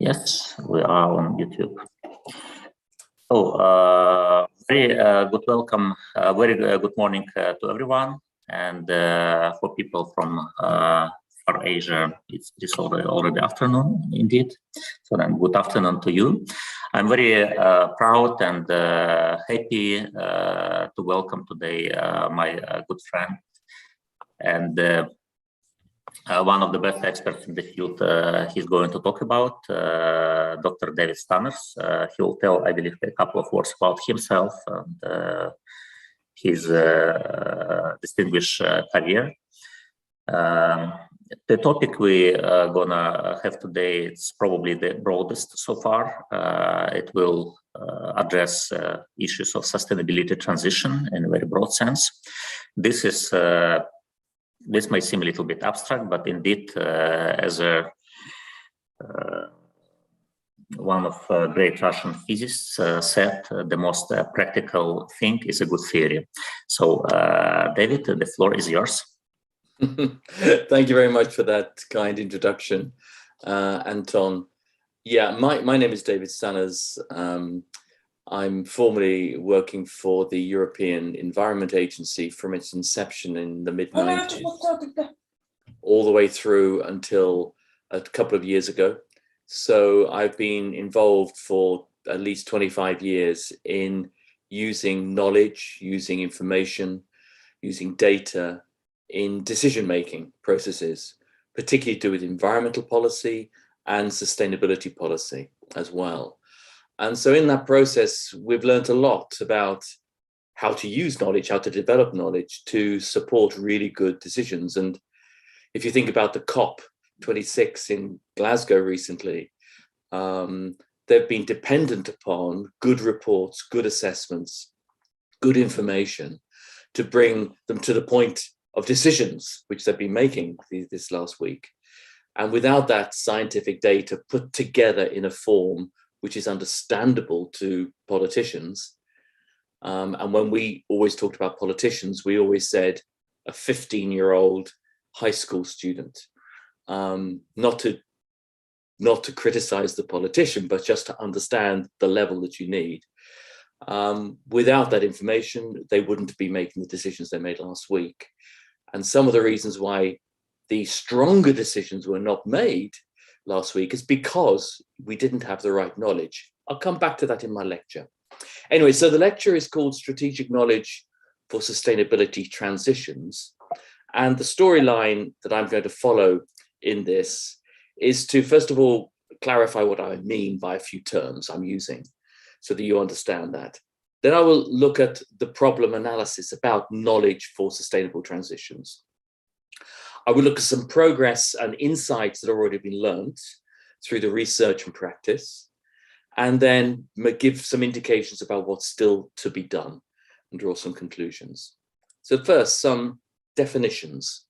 Yes, we are on YouTube. So, very good welcome, very good morning to everyone. And for people from far Asia, it's already afternoon indeed. So then good afternoon to you. I'm very proud and happy to welcome today my good friend and one of the best experts in the field. He's going to talk about Dr. David Stanners. He will tell, I believe, a couple of words about himself and his distinguished career. The topic we are gonna have today is probably the broadest so far. It will address issues of sustainability transition in a very broad sense. This may seem a little bit abstract, but indeed, as one of great Russian physicists said, the most practical thing is a good theory. So, David, the floor is yours. Thank you very much for that kind introduction, Anton. Yeah, my name is David Stanners. I'm formerly working for the European Environment Agency from its inception in the mid-90s, all the way through until a couple of years ago. So I've been involved for at least 25 years in using knowledge, using information, using data in decision-making processes, particularly to do with environmental policy and sustainability policy as well. And so in that process, we've learned a lot about how to use knowledge, how to develop knowledge to support really good decisions. And if you think about the COP26 in Glasgow recently, they've been dependent upon good reports, good assessments, good information to bring them to the point of decisions, which they've been making this last week. And without that scientific data put together in a form which is understandable to politicians. And when we always talked about politicians, we always said a 15-year-old high school student, not to criticize the politician, but just to understand the level that you need. Without that information, they wouldn't be making the decisions they made last week. And some of the reasons why the stronger decisions were not made last week is because we didn't have the right knowledge. I'll come back to that in my lecture. Anyway, so the lecture is called Strategic Knowledge for Sustainability Transitions. And the storyline that I'm going to follow in this is to, first of all, clarify what I mean by a few terms I'm using so that you understand that. Then I will look at the problem analysis about knowledge for sustainable transitions. I will look at some progress and insights that have already been learned through the research and practice, and then give some indications about what's still to be done and draw some conclusions. So first, some definitions.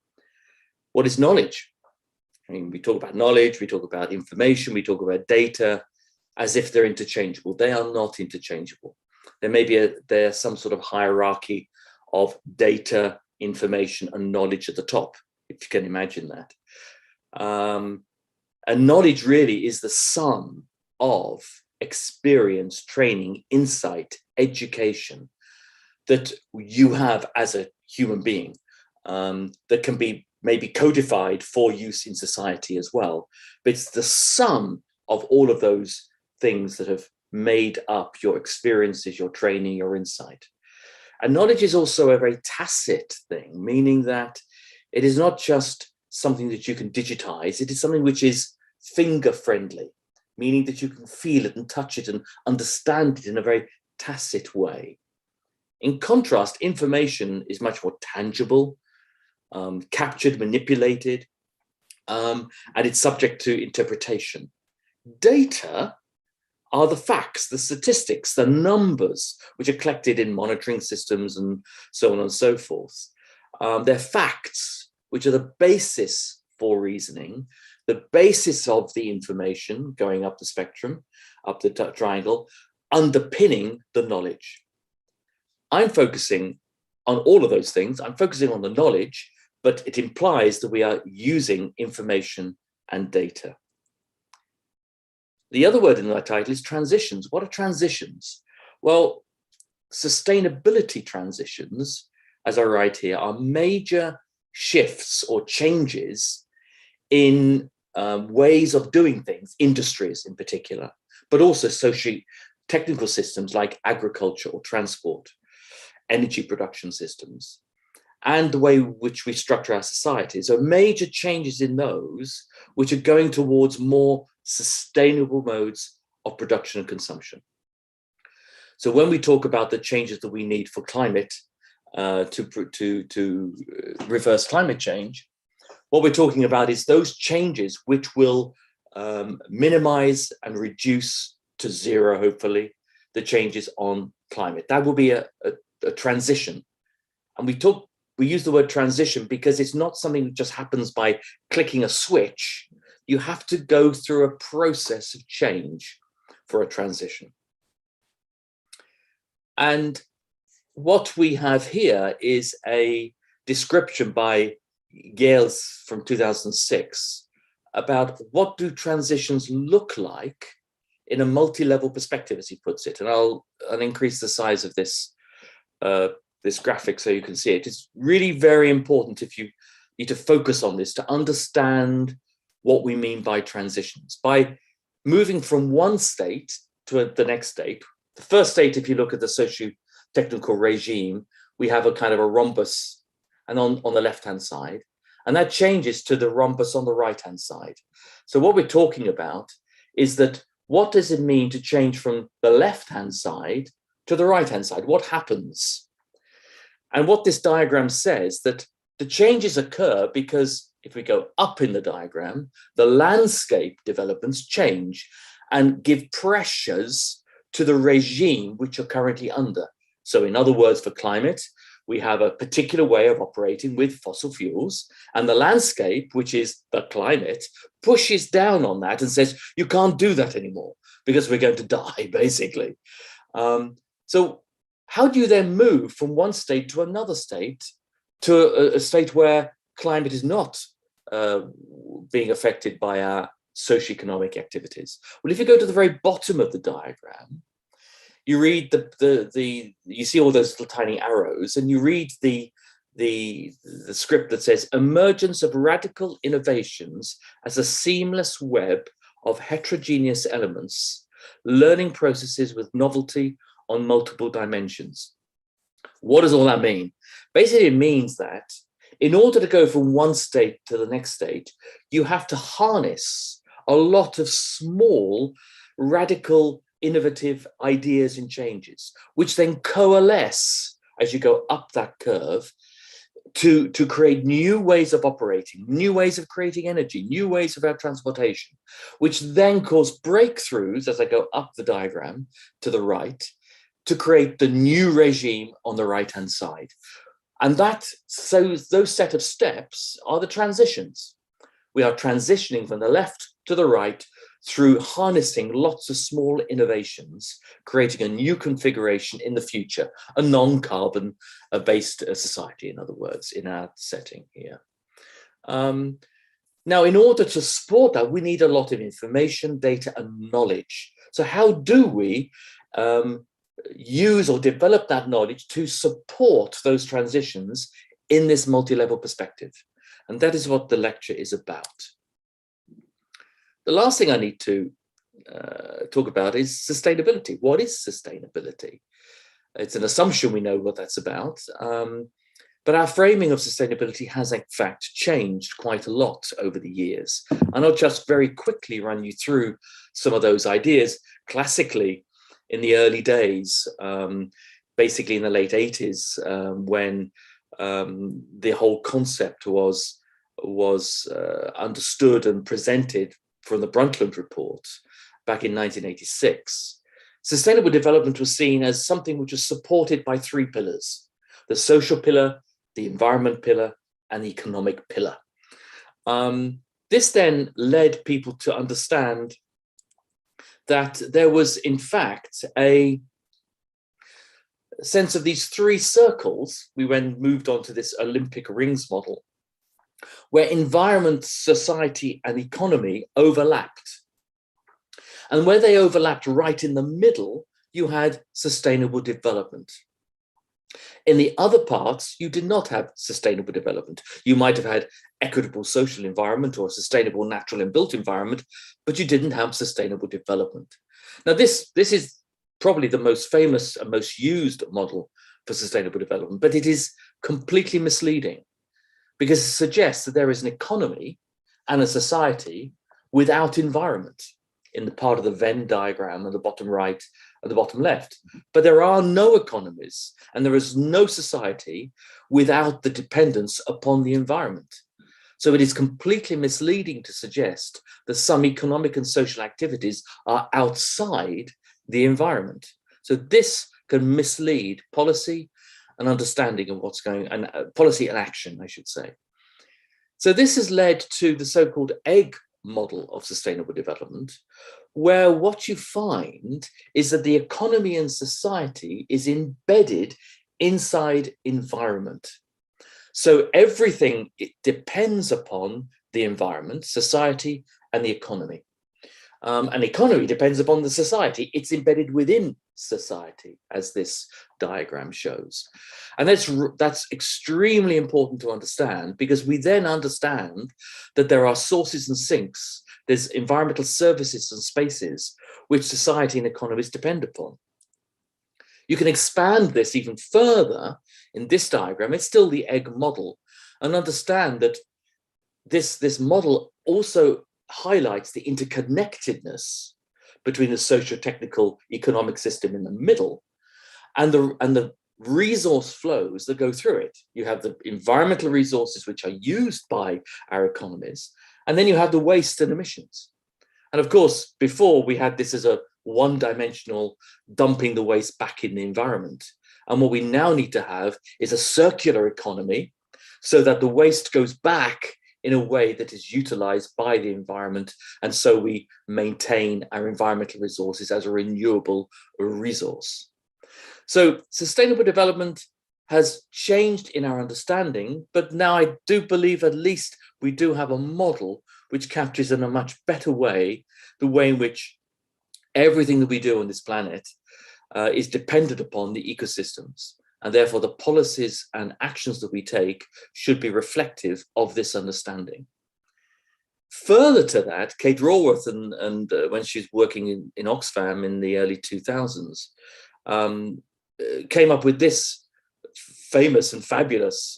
What is knowledge? I mean, we talk about knowledge, we talk about information, we talk about data as if they're interchangeable. They are not interchangeable. There may be there's some sort of hierarchy of data, information, and knowledge at the top, if you can imagine that. And knowledge really is the sum of experience, training, insight, education that you have as a human being, that can be maybe codified for use in society as well. But it's the sum of all of those things that have made up your experiences, your training, your insight. And knowledge is also a very tacit thing, meaning that it is not just something that you can digitize, it is something which is finger friendly, meaning that you can feel it and touch it and understand it in a very tacit way. In contrast, information is much more tangible, captured, manipulated, and it's subject to interpretation. Data are the facts, the statistics, the numbers, which are collected in monitoring systems and so on and so forth. They're facts, which are the basis for reasoning, the basis of the information going up the spectrum, up the triangle, underpinning the knowledge. I'm focusing on all of those things. I'm focusing on the knowledge, but it implies that we are using information and data. The other word in that title is transitions. What are transitions? Well, sustainability transitions, as I write here, are major shifts or changes in ways of doing things, industries in particular, but also socio-technical systems like agriculture or transport, energy production systems, and the way which we structure our societies. So major changes in those which are going towards more sustainable modes of production and consumption. So when we talk about the changes that we need for climate to reverse climate change, what we're talking about is those changes which will minimize and reduce to zero, hopefully, the changes on climate. That will be a transition. And we use the word transition because it's not something that just happens by clicking a switch. You have to go through a process of change for a transition. And what we have here is a description by Gales from 2006 about what do transitions look like in a multi-level perspective, as he puts it. And I'll increase the size of this this graphic so you can see it. It's really very important, if you need to focus on this, to understand what we mean by transitions. By moving from one state to the next state, the first state, if you look at the socio-technical regime, we have a kind of a rhombus and on the left-hand side, and that changes to the rhombus on the right-hand side. So what we're talking about is that what does it mean to change from the left-hand side to the right-hand side? What happens? And what this diagram says, that the changes occur because if we go up in the diagram, the landscape developments change and give pressures to the regime which are currently under. So in other words, for climate, we have a particular way of operating with fossil fuels, and the landscape, which is the climate, pushes down on that and says, you can't do that anymore because we're going to die, basically. So how do you then move from one state to another state, to a state where climate is not being affected by our socioeconomic activities? Well, if you go to the very bottom of the diagram, you read you see all those little tiny arrows, and you read the script that says emergence of radical innovations as a seamless web of heterogeneous elements, learning processes with novelty on multiple dimensions. What does all that mean? Basically, it means that in order to go from one state to the next state, you have to harness a lot of small, radical, innovative ideas and changes, which then coalesce as you go up that curve to create new ways of operating, new ways of creating energy, new ways of our transportation, which then cause breakthroughs as I go up the diagram to the right to create the new regime on the right-hand side. And those set of steps are the transitions. We are transitioning from the left to the right through harnessing lots of small innovations, creating a new configuration in the future, a non-carbon based society, in other words, in our setting here. Now, in order to support that, we need a lot of information, data, and knowledge. So how do we use or develop that knowledge to support those transitions in this multi-level perspective? And that is what the lecture is about. The last thing I need to talk about is sustainability. What is sustainability? It's an assumption we know what that's about, but our framing of sustainability has in fact changed quite a lot over the years. And I'll just very quickly run you through some of those ideas. Classically, in the early days, basically in the late 80s, when the whole concept was understood and presented from the Brundtland report back in 1986, sustainable development was seen as something which was supported by three pillars: the social pillar, the environment pillar, and the economic pillar. This then led people to understand that there was, in fact, a sense of these three circles. We then moved on to this Olympic rings model, where environment, society, and economy overlapped. And where they overlapped right in the middle, you had sustainable development. In the other parts, you did not have sustainable development. You might have had equitable social environment or sustainable natural and built environment, but you didn't have sustainable development. Now, this is probably the most famous and most used model for sustainable development, but it is completely misleading because it suggests that there is an economy and a society without environment in the part of the Venn diagram on the bottom right and the bottom left. But there are no economies and there is no society without the dependence upon the environment. So it is completely misleading to suggest that some economic and social activities are outside the environment. So this can mislead policy and understanding of what's going on, policy and action, I should say. So this has led to the so-called egg model of sustainable development, where what you find is that the economy and society is embedded inside environment. So everything, it depends upon the environment, society, and the economy. An economy depends upon the society. It's embedded within society, as this diagram shows. And that's extremely important to understand, because we then understand that there are sources and sinks, there's environmental services and spaces which society and economies depend upon. You can expand this even further in this diagram. It's still the egg model, and understand that this model also highlights the interconnectedness between the socio-technical economic system in the middle and the resource flows that go through it. You have the environmental resources which are used by our economies, and then you have the waste and emissions. And of course, before we had this as a one-dimensional dumping the waste back in the environment. And what we now need to have is a circular economy so that the waste goes back in a way that is utilized by the environment. And so we maintain our environmental resources as a renewable resource. So sustainable development has changed in our understanding, but now I do believe at least we do have a model which captures in a much better way the way in which everything that we do on this planet is dependent upon the ecosystems. And therefore the policies and actions that we take should be reflective of this understanding. Further to that, Kate Raworth, and when she was working in Oxfam in the early 2000s, came up with this famous and fabulous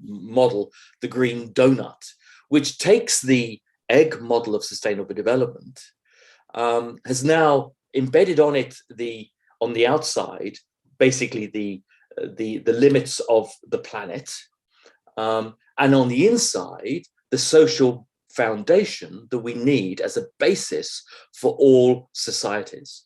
model, the green donut, which takes the egg model of sustainable development, has now embedded on it on the outside, basically the limits of the planet, and on the inside, the social foundation that we need as a basis for all societies.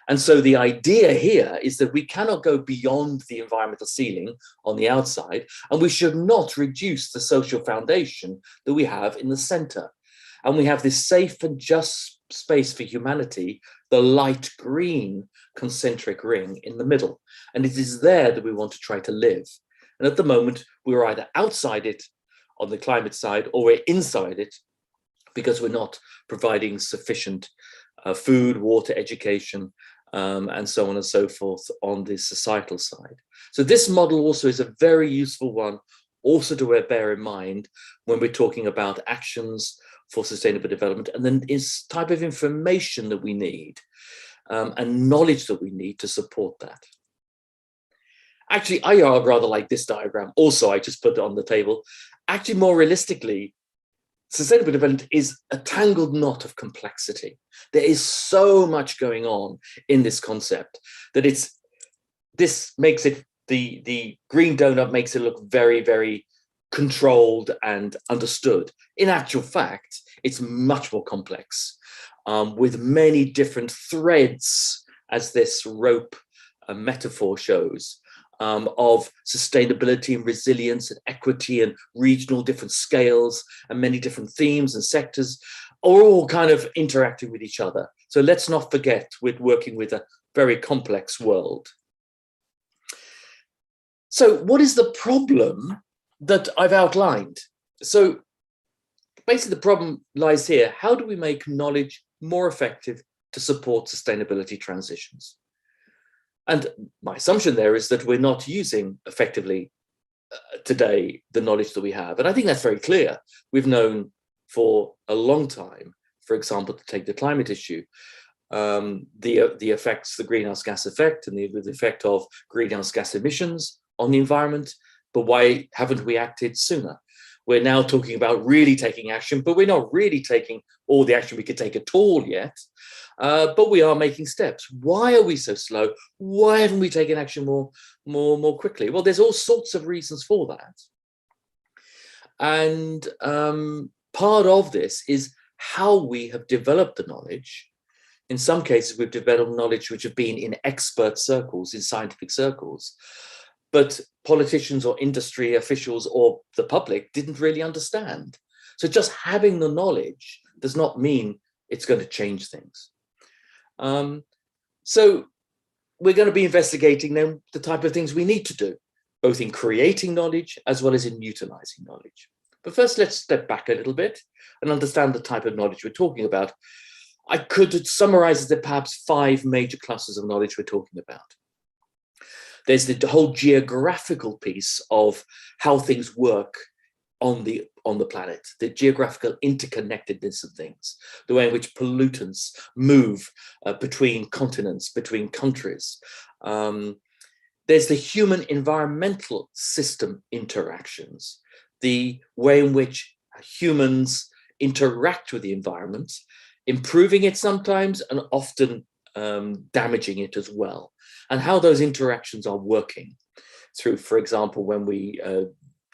And so the idea here is that we cannot go beyond the environmental ceiling on the outside, and we should not reduce the social foundation that we have in the center. And we have this safe and just space for humanity, the light green concentric ring in the middle. And it is there that we want to try to live. And at the moment, we're either outside it on the climate side, or we're inside it because we're not providing sufficient food, water, education, and so on and so forth on the societal side. So this model also is a very useful one also to bear in mind when we're talking about actions for sustainable development, and then is type of information that we need and knowledge that we need to support that. Actually, I rather like this diagram. Also, I just put it on the table. Actually, more realistically, sustainable development is a tangled knot of complexity. There is so much going on in this concept that this makes it, the green donut makes it look very, very controlled and understood. In actual fact, it's much more complex, with many different threads, as this rope metaphor shows, of sustainability and resilience and equity and regional different scales and many different themes and sectors are all kind of interacting with each other. So let's not forget we're working with a very complex world. So what is the problem that I've outlined? So basically the problem lies here. How do we make knowledge more effective to support sustainability transitions? And my assumption there is that we're not using effectively today the knowledge that we have. And I think that's very clear. We've known for a long time, for example, to take the climate issue, the effects, the greenhouse gas effect and the effect of greenhouse gas emissions on the environment. But why haven't we acted sooner? We're now talking about really taking action, but we're not really taking all the action we could take at all yet. But we are making steps. Why are we so slow? Why haven't we taken action more quickly? Well, there's all sorts of reasons for that. And part of this is how we have developed the knowledge. In some cases, we've developed knowledge which have been in expert circles, in scientific circles, but politicians or industry officials or the public didn't really understand. So just having the knowledge does not mean it's going to change things. So we're going to be investigating then the type of things we need to do, both in creating knowledge as well as in utilizing knowledge. But first, let's step back a little bit and understand the type of knowledge we're talking about. I could summarize it as perhaps 5 major clusters of knowledge we're talking about. There's the whole geographical piece of how things work on the planet, the geographical interconnectedness of things, the way in which pollutants move between continents, between countries. There's the human environmental system interactions, the way in which humans interact with the environment, improving it sometimes and often damaging it as well, and how those interactions are working through, for example, when we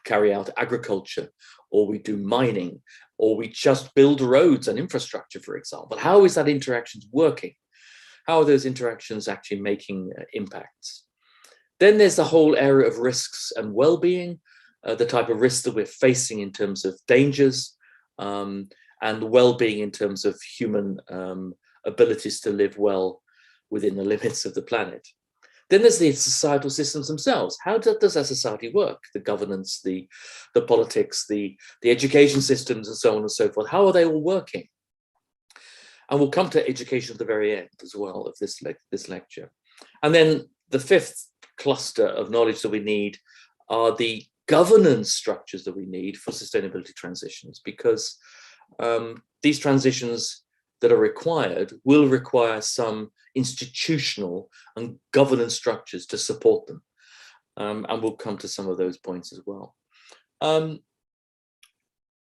carry out agriculture, or we do mining, or we just build roads and infrastructure, for example. How is that interactions working? How are those interactions actually making impacts? Then there's the whole area of risks and well-being, the type of risks that we're facing in terms of dangers, and well-being in terms of human abilities to live well within the limits of the planet. Then there's the societal systems themselves. How does our society work? The governance, the politics, the education systems, and so on and so forth. How are they all working? And we'll come to education at the very end as well of this lecture. And then the 5th cluster of knowledge that we need are the governance structures that we need for sustainability transitions, because these transitions that are required will require some institutional and governance structures to support them. And we'll come to some of those points as well.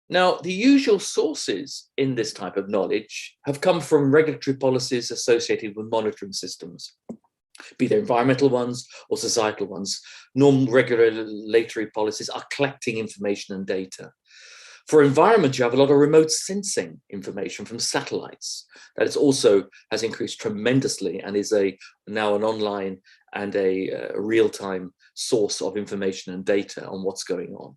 Now, the usual sources in this type of knowledge have come from regulatory policies associated with monitoring systems, be they environmental ones or societal ones. Normal regulatory policies are collecting information and data. For environment, you have a lot of remote sensing information from satellites. That is also has increased tremendously and is now an online and a real-time source of information and data on what's going on.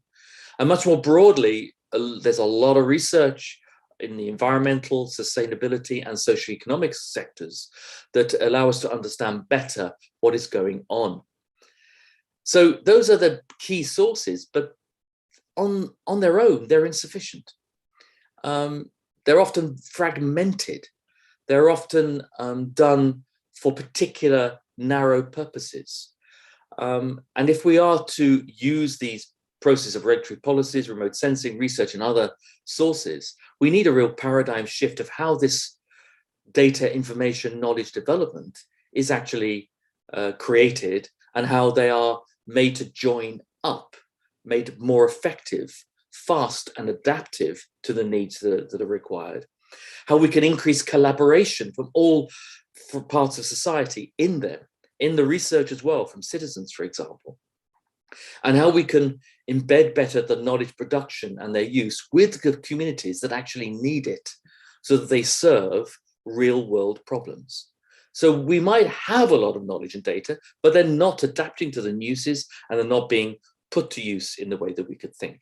And much more broadly, there's a lot of research in the environmental, sustainability, and socioeconomic sectors that allow us to understand better what is going on. So those are the key sources, but on their own, they're insufficient. They're often fragmented. They're often done for particular narrow purposes. And if we are to use these processes of regulatory policies, remote sensing, research, and other sources, we need a real paradigm shift of how this data, information, knowledge development is actually created and how they are made to join up, made more effective, fast, and adaptive to the needs that are required. How we can increase collaboration from all parts of society in there, in the research as well, from citizens, for example. And how we can embed better the knowledge production and their use with the communities that actually need it, so that they serve real world problems. So we might have a lot of knowledge and data, but they're not adapting to the uses and they're not being put to use in the way that we could think.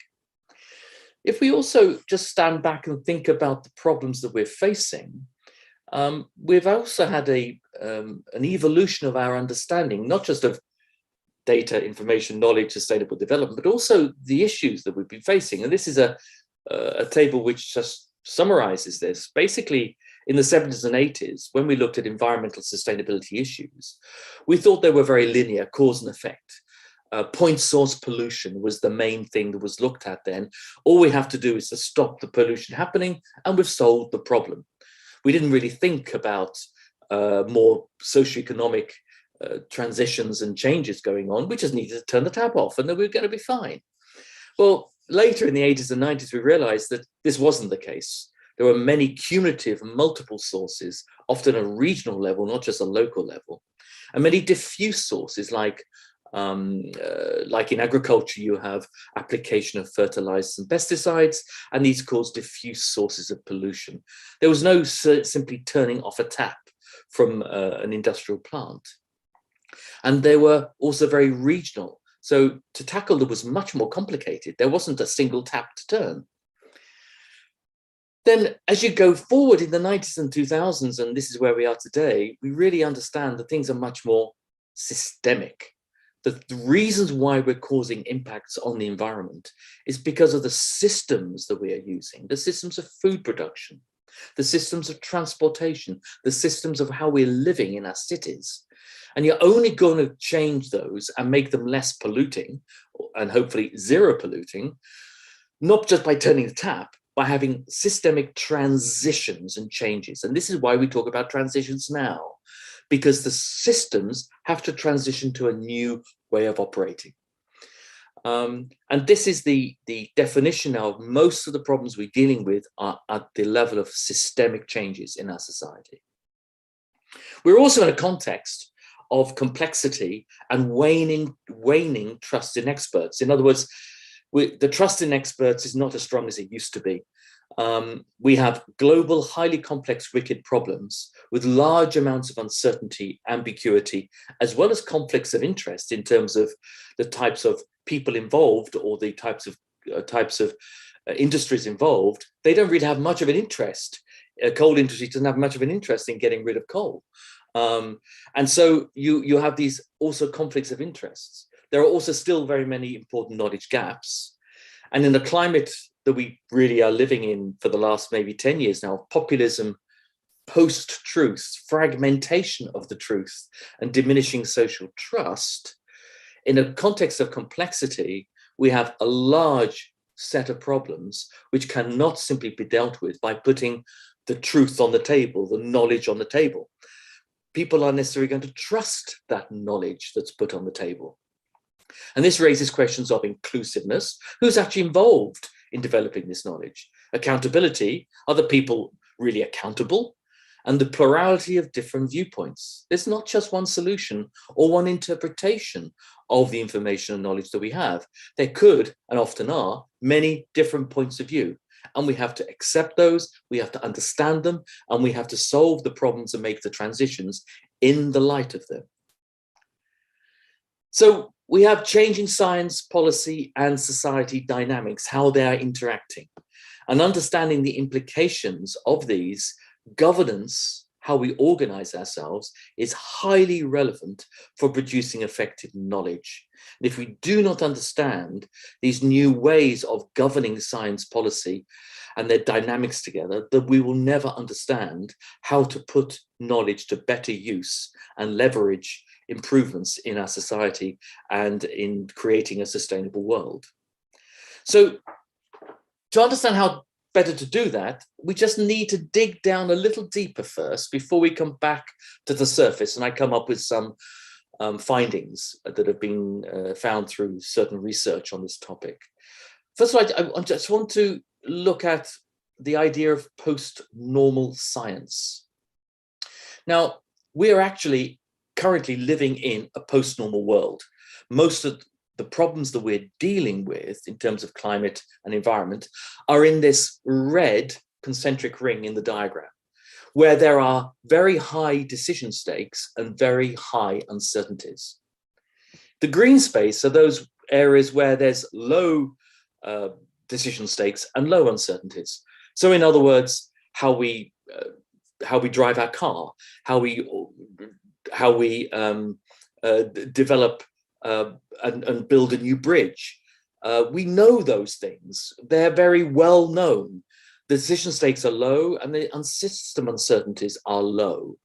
If we also just stand back and think about the problems that we're facing, we've also had an evolution of our understanding, not just of data, information, knowledge, sustainable development, but also the issues that we've been facing. And this is a a table which just summarizes this. Basically, in the 70s and 80s, when we looked at environmental sustainability issues, we thought they were very linear, cause and effect. Point source pollution was the main thing that was looked at then. All we have to do is to stop the pollution happening, and we've solved the problem. We didn't really think about more socioeconomic transitions and changes going on. We just needed to turn the tap off and then we were going to be fine. Well, later in the 80s and 90s, we realized that this wasn't the case. There were many cumulative multiple sources, often at a regional level, not just a local level, and many diffuse sources like in agriculture, you have application of fertilizers and pesticides, and these cause diffuse sources of pollution. There was no simply turning off a tap from an industrial plant. And they were also very regional. So to tackle them was much more complicated. There wasn't a single tap to turn. Then as you go forward in the 90s and 2000s, and this is where we are today, we really understand that things are much more systemic. The reasons why we're causing impacts on the environment is because of the systems that we are using, the systems of food production, the systems of transportation, the systems of how we're living in our cities. And you're only going to change those and make them less polluting and hopefully zero polluting, not just by turning the tap, by having systemic transitions and changes. And this is why we talk about transitions now, because the systems have to transition to a new way of operating. And this is the definition of most of the problems we're dealing with are at the level of systemic changes in our society. We're also in a context of complexity and waning trust in experts. In other words, the trust in experts is not as strong as it used to be. We have global, highly complex, wicked problems with large amounts of uncertainty, ambiguity, as well as conflicts of interest in terms of the types of people involved or the types of industries involved. They don't really have much of an interest. Coal industry doesn't have much of an interest in getting rid of coal. And so you have these also conflicts of interests. There are also still very many important knowledge gaps. And in the climate that we really are living in for the last maybe 10 years now, populism, post-truth, fragmentation of the truth, and diminishing social trust, in a context of complexity, we have a large set of problems which cannot simply be dealt with by putting the truth on the table, the knowledge on the table. People aren't necessarily going to trust that knowledge that's put on the table. And this raises questions of inclusiveness. Who's actually involved in developing this knowledge? Accountability. Are the people really accountable? And the plurality of different viewpoints. There's not just one solution or one interpretation of the information and knowledge that we have. There could, and often are, many different points of view. And we have to accept those, we have to understand them, and we have to solve the problems and make the transitions in the light of them. So we have changing science, policy, and society dynamics, how they are interacting. And understanding the implications of these, governance, how we organize ourselves, is highly relevant for producing effective knowledge. And if we do not understand these new ways of governing science policy and their dynamics together, then we will never understand how to put knowledge to better use and leverage improvements in our society and in creating a sustainable world. So to understand how better to do that, we just need to dig down a little deeper first before we come back to the surface. And I come up with some findings that have been found through certain research on this topic. First of all, I just want to look at the idea of post-normal science. Now, we are actually currently living in a post-normal world. Most of the problems that we're dealing with in terms of climate and environment are in this red concentric ring in the diagram, where there are very high decision stakes and very high uncertainties. The green space are those areas where there's low decision stakes and low uncertainties. So in other words, how we drive our car, how we develop and build a new bridge, We know those things. They're very well known. The decision stakes are low and the system uncertainties are low.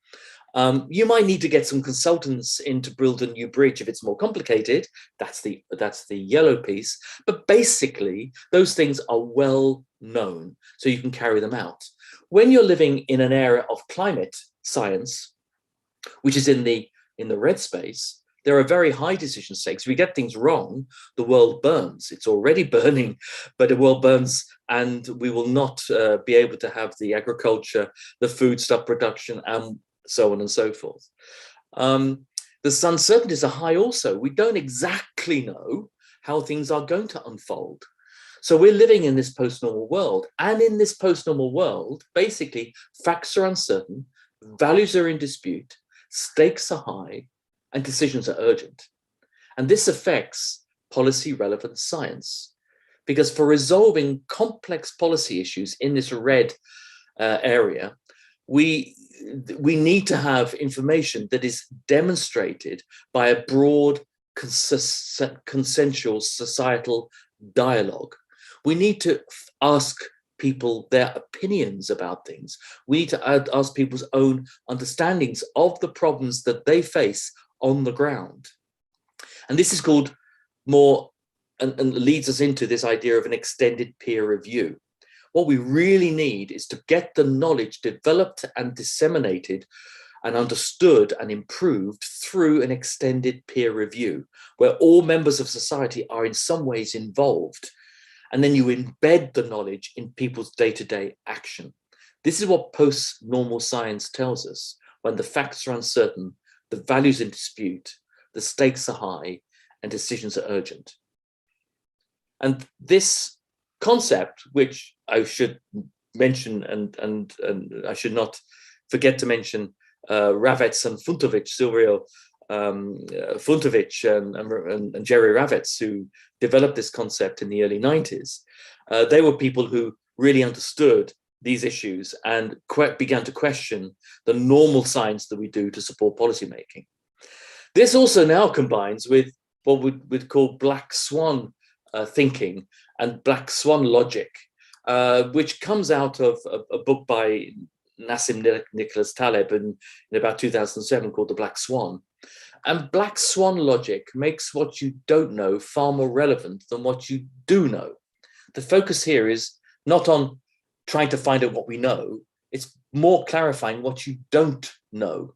You might need to get some consultants in to build a new bridge if it's more complicated. That's the yellow piece. But basically, those things are well known, so you can carry them out. When you're living in an area of climate science, which is in the red space, there are very high decision stakes. If we get things wrong, the world burns. It's already burning, but the world burns, and we will not be able to have the agriculture, the foodstuff production, and so on and so forth. The uncertainties are high also. We don't exactly know how things are going to unfold. So we're living in this post-normal world. And in this post-normal world, basically, facts are uncertain, values are in dispute, stakes are high, and decisions are urgent. And this affects policy-relevant science. Because for resolving complex policy issues in this red area, we need to have information that is demonstrated by a broad, consensual societal dialogue. We need to ask people their opinions about things. We need to ask people's own understandings of the problems that they face on the ground. And this is called more, and leads us into this idea of an extended peer review. What we really need is to get the knowledge developed and disseminated and understood and improved through an extended peer review, where all members of society are in some ways involved. And then you embed the knowledge in people's day-to-day action. This is what post-normal science tells us. When the facts are uncertain, the values in dispute, the stakes are high, and decisions are urgent. And this concept, which I should mention, and I should not forget to mention Ravets and Funtovic, Silvio Funtovic and Jerry Ravets, who developed this concept in the early 90s. They were people who really understood these issues and began to question the normal science that we do to support policymaking. This also now combines with what we'd call black swan thinking and black swan logic, which comes out of a book by Nassim Nicholas Taleb in about 2007 called The Black Swan. And black swan logic makes what you don't know far more relevant than what you do know. The focus here is not on trying to find out what we know, it's more clarifying what you don't know.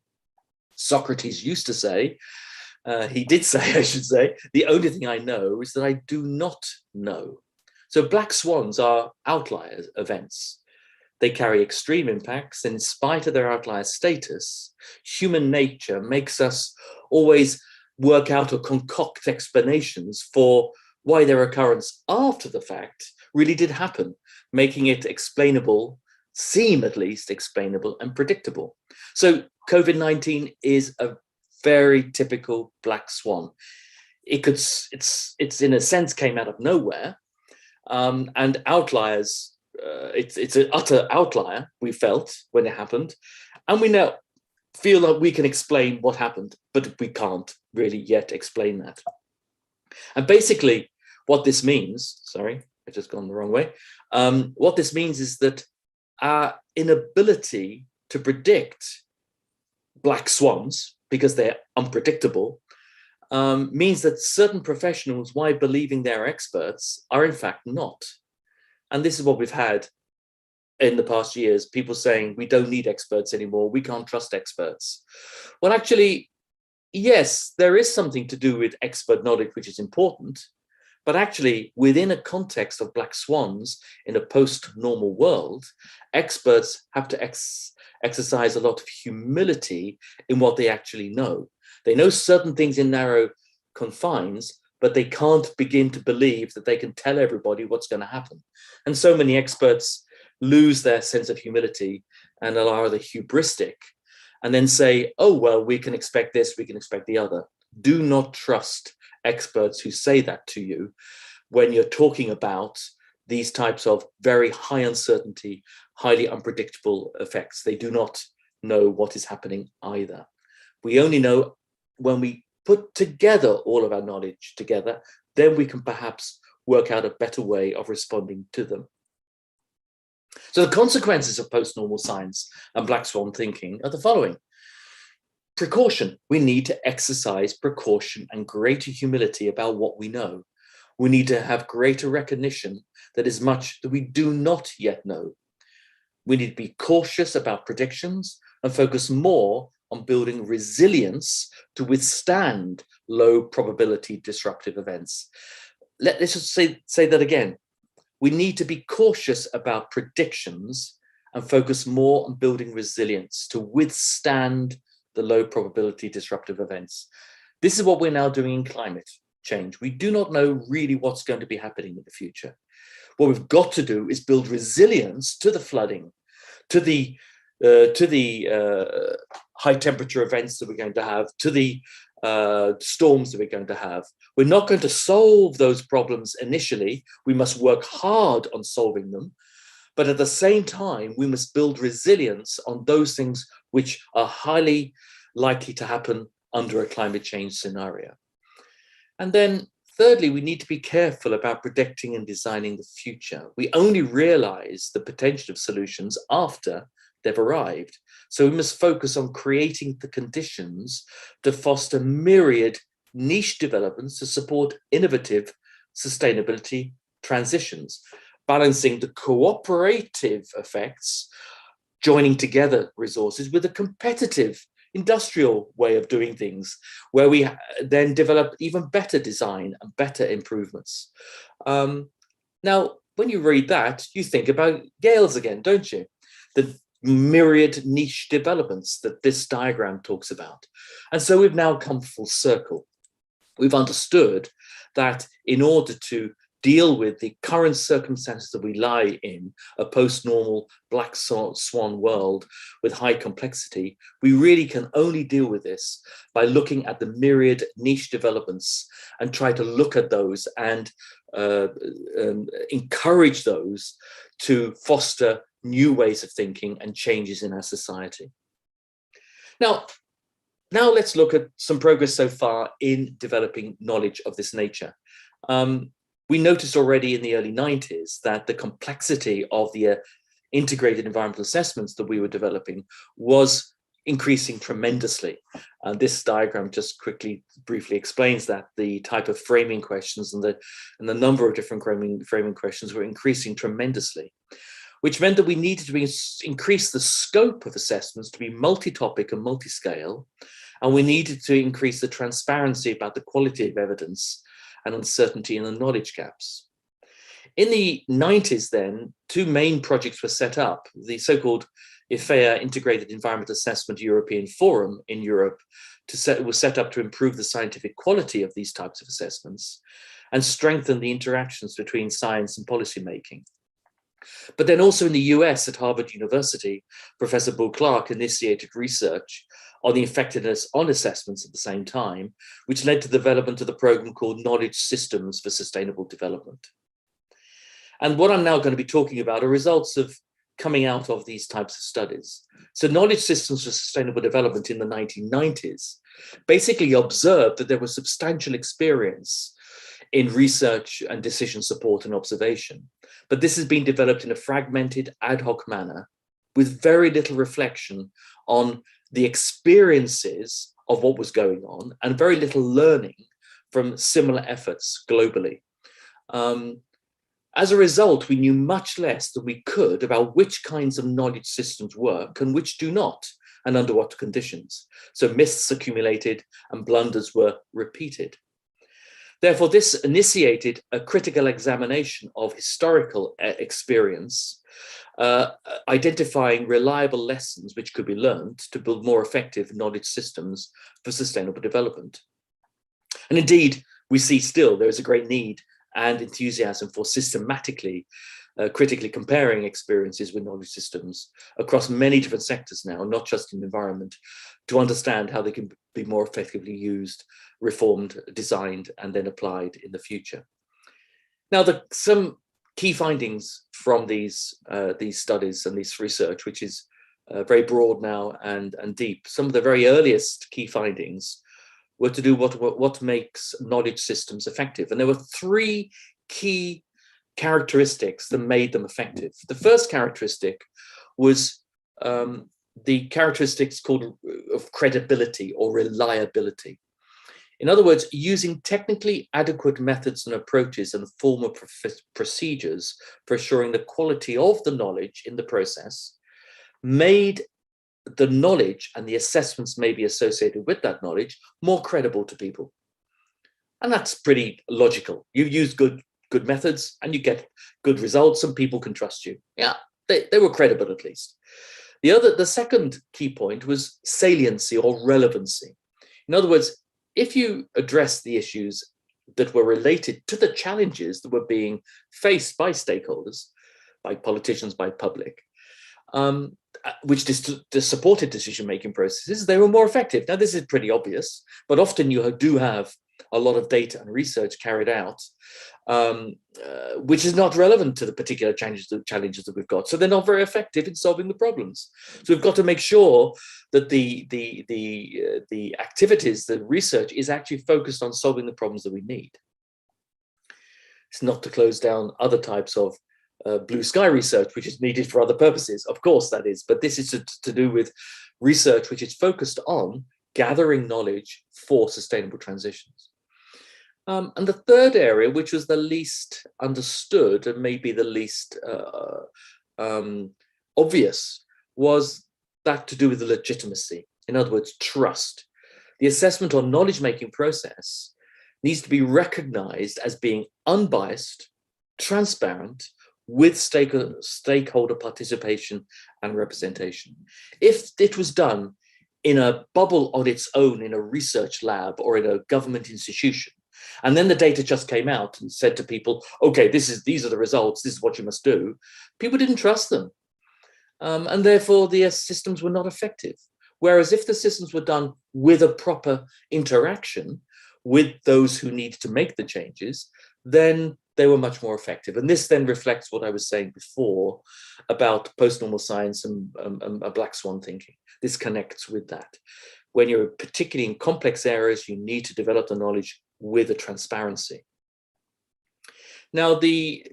Socrates used to say, he did say, I should say, the only thing I know is that I do not know. So black swans are outlier events. They carry extreme impacts, and in spite of their outlier status, human nature makes us always work out or concoct explanations for why their occurrence after the fact really did happen, making it explainable, seem at least explainable and predictable. So COVID-19 is a very typical black swan. It's in a sense came out of nowhere, and outliers. It's an utter outlier, we felt, when it happened. And we now feel like we can explain what happened, but we can't really yet explain that. And basically what this means, sorry, I've just gone the wrong way. What this means is that our inability to predict black swans, because they're unpredictable, means that certain professionals, while believing they're experts, are in fact not. And this is what we've had in the past years, people saying we don't need experts anymore, we can't trust experts. Well, actually, yes, there is something to do with expert knowledge, which is important, but actually within a context of black swans in a post-normal world, experts have to exercise a lot of humility in what they actually know. They know certain things in narrow confines, but they can't begin to believe that they can tell everybody what's going to happen. And so many experts lose their sense of humility and are either hubristic and then say, oh, well, we can expect this, we can expect the other. Do not trust experts who say that to you when you're talking about these types of very high uncertainty, highly unpredictable effects. They do not know what is happening either. We only know when we put together all of our knowledge together, then we can perhaps work out a better way of responding to them. So the consequences of post-normal science and black swan thinking are the following. Precaution. We need to exercise precaution and greater humility about what we know. We need to have greater recognition that is much that we do not yet know. We need to be cautious about predictions and focus more on building resilience to withstand low probability disruptive events. Let's just say that again. We need to be cautious about predictions and focus more on building resilience to withstand the low probability disruptive events. This is what we're now doing in climate change. We do not know really what's going to be happening in the future. What we've got to do is build resilience to the flooding, to the high temperature events that we're going to have, to the storms that we're going to have. We're not going to solve those problems initially. We must work hard on solving them. But at the same time, we must build resilience on those things which are highly likely to happen under a climate change scenario. And then thirdly, we need to be careful about predicting and designing the future. We only realize the potential of solutions after they've arrived. So we must focus on creating the conditions to foster myriad niche developments to support innovative sustainability transitions, balancing the cooperative effects, joining together resources with a competitive industrial way of doing things, where we then develop even better design and better improvements. Now, when you read that, you think about Gales again, don't you? The myriad niche developments that this diagram talks about. And so we've now come full circle. We've understood that in order to deal with the current circumstances that we lie in, a post-normal black swan world with high complexity, we really can only deal with this by looking at the myriad niche developments and try to look at those and encourage those to foster new ways of thinking and changes in our society. Now let's look at some progress so far in developing knowledge of this nature. We noticed already in the early 90s that the complexity of the integrated environmental assessments that we were developing was increasing tremendously. This diagram just briefly explains that the type of framing questions and the number of different framing questions were increasing tremendously, which meant that we needed to increase the scope of assessments to be multi-topic and multi-scale, and we needed to increase the transparency about the quality of evidence and uncertainty in the knowledge gaps. In the 90s then, two main projects were set up. The so-called IFEA Integrated Environmental Assessment European Forum in Europe was set up to improve the scientific quality of these types of assessments and strengthen the interactions between science and policy making. But then also in the US at Harvard University, Professor Bill Clark initiated research on the effectiveness on assessments at the same time, which led to the development of the program called Knowledge Systems for Sustainable Development. And what I'm now going to be talking about are results of coming out of these types of studies. So Knowledge Systems for Sustainable Development in the 1990s basically observed that there was substantial experience in research and decision support and observation. But this has been developed in a fragmented ad hoc manner with very little reflection on the experiences of what was going on and very little learning from similar efforts globally. As a result, we knew much less than we could about which kinds of knowledge systems work and which do not, and under what conditions. So myths accumulated and blunders were repeated. Therefore, this initiated a critical examination of historical experience, identifying reliable lessons which could be learned to build more effective knowledge systems for sustainable development. And indeed, we see still there is a great need and enthusiasm for systematically, critically comparing experiences with knowledge systems across many different sectors now, not just in the environment, to understand how they can be more effectively used, reformed, designed, and then applied in the future. Now, some key findings from these studies and this research, which is very broad now and deep. Some of the very earliest key findings were to do what makes knowledge systems effective. And there were three key characteristics that made them effective. The first characteristic was the characteristics called of credibility or reliability. In other words, using technically adequate methods and approaches and formal procedures for assuring the quality of the knowledge in the process made the knowledge and the assessments maybe associated with that knowledge more credible to people. And that's pretty logical. You use good methods and you get good results and people can trust you. Yeah, they were credible at least. The second key point was saliency or relevancy. In other words, if you address the issues that were related to the challenges that were being faced by stakeholders, by politicians, by public, which supported decision-making processes, they were more effective. Now, this is pretty obvious, but often you do have a lot of data and research carried out, which is not relevant to the particular challenges that we've got. So they're not very effective in solving the problems. So we've got to make sure that the activities, the research is actually focused on solving the problems that we need. It's not to close down other types of blue sky research, which is needed for other purposes. Of course that is, but this is to do with research which is focused on gathering knowledge for sustainable transitions. And the third area, which was the least understood and maybe the least obvious, was that to do with the legitimacy. In other words, trust. The assessment or knowledge-making process needs to be recognized as being unbiased, transparent, with stakeholder participation and representation. If it was done in a bubble on its own in a research lab or in a government institution, and then the data just came out and said to people, okay, these are the results, this is what you must do, people didn't trust them. And therefore the systems were not effective. Whereas if the systems were done with a proper interaction with those who needed to make the changes, then they were much more effective. And this then reflects what I was saying before about post-normal science and black swan thinking. This connects with that. When you're particularly in complex areas, you need to develop the knowledge with a transparency. Now, the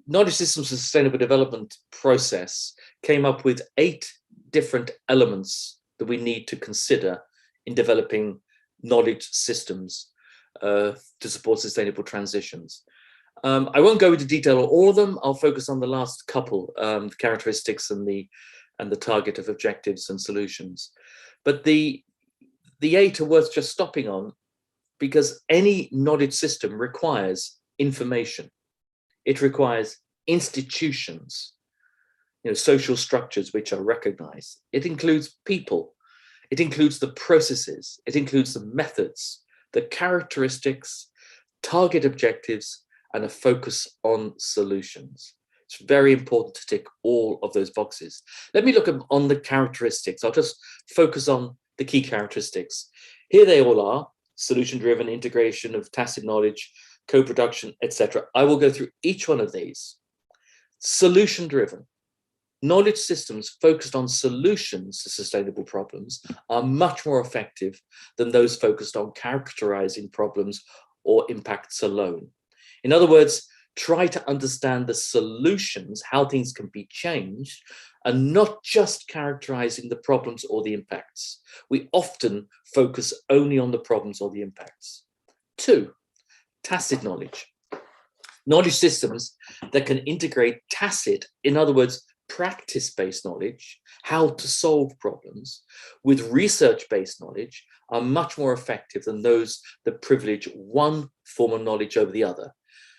Knowledge Systems for Sustainable Development process came up with 8 different elements that we need to consider in developing knowledge systems to support sustainable transitions. I won't go into detail on all of them. I'll focus on the last couple, the characteristics and the target of objectives and solutions. But the 8 are worth just stopping on, because any knowledge system requires information. It requires institutions, social structures which are recognized. It includes people. It includes the processes. It includes the methods, the characteristics, target objectives, and a focus on solutions. It's very important to tick all of those boxes. Let me look on the characteristics. I'll just focus on the key characteristics. Here they all are: solution-driven, integration of tacit knowledge, co-production, etc. I will go through each one of these. Solution-driven. Knowledge systems focused on solutions to sustainable problems are much more effective than those focused on characterizing problems or impacts alone. In other words, try to understand the solutions, how things can be changed, and not just characterizing the problems or the impacts. We often focus only on the problems or the impacts. 2, tacit knowledge. Knowledge systems that can integrate tacit, in other words, practice-based knowledge, how to solve problems, with research-based knowledge are much more effective than those that privilege one form of knowledge over the other.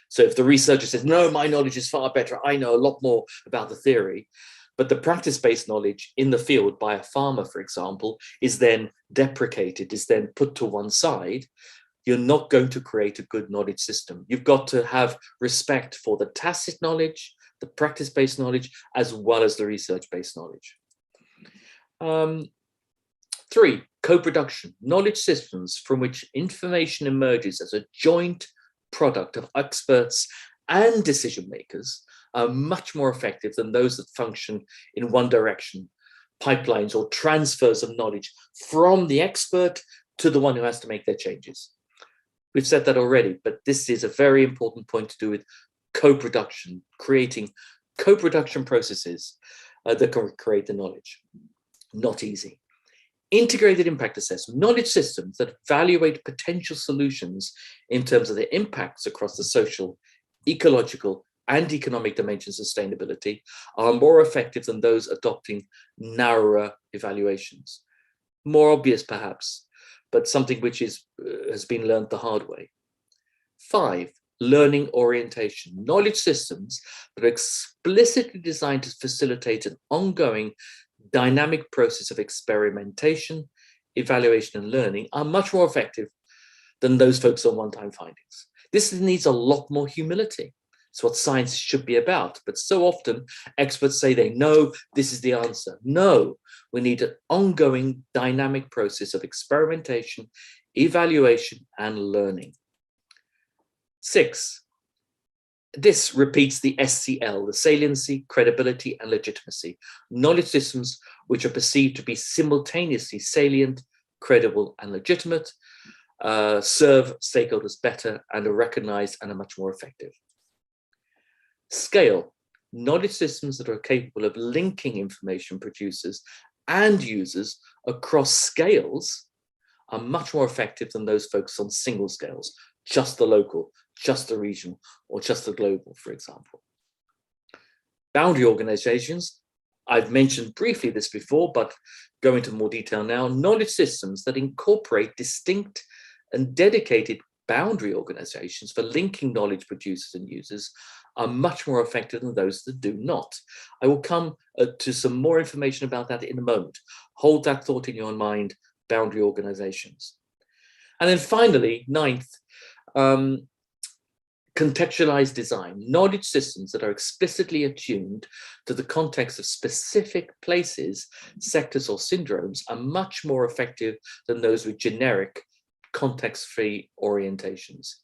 So if the researcher says, no, my knowledge is far better, I know a lot more about the theory, but the practice-based knowledge in the field by a farmer, for example, is then deprecated, is then put to one side, you're not going to create a good knowledge system. You've got to have respect for the tacit knowledge, the practice-based knowledge, as well as the research-based knowledge. 3, co-production. Knowledge systems from which information emerges as a joint product of experts and decision makers are much more effective than those that function in one direction, pipelines or transfers of knowledge from the expert to the one who has to make their changes. We've said that already, but this is a very important point to do with co-production, creating co-production processes that can create the knowledge. Not easy. Integrated impact assessment, knowledge systems that evaluate potential solutions in terms of their impacts across the social, ecological, and economic dimensions of sustainability are more effective than those adopting narrower evaluations. More obvious, perhaps, but something which has been learned the hard way. 5, learning orientation, knowledge systems that are explicitly designed to facilitate an ongoing dynamic process of experimentation, evaluation, and learning are much more effective than those focused on one-time findings. This needs a lot more humility. It's what science should be about. But so often experts say they know this is the answer. No, we need an ongoing dynamic process of experimentation, evaluation, and learning. 6, this repeats the SCL, the saliency, credibility, and legitimacy, knowledge systems which are perceived to be simultaneously salient, credible, and legitimate, serve stakeholders better, and are recognized and are much more effective. Scale, knowledge systems that are capable of linking information producers and users across scales are much more effective than those focused on single scales, just the local, just the regional, or just the global, for example. Boundary organizations, I've mentioned briefly this before, but go into more detail now. Knowledge systems that incorporate distinct and dedicated boundary organizations for linking knowledge producers and users are much more effective than those that do not. I will come to some more information about that in a moment. Hold that thought in your mind, boundary organizations. And then finally, 9th, contextualized design, knowledge systems that are explicitly attuned to the context of specific places, sectors, or syndromes are much more effective than those with generic, context-free orientations.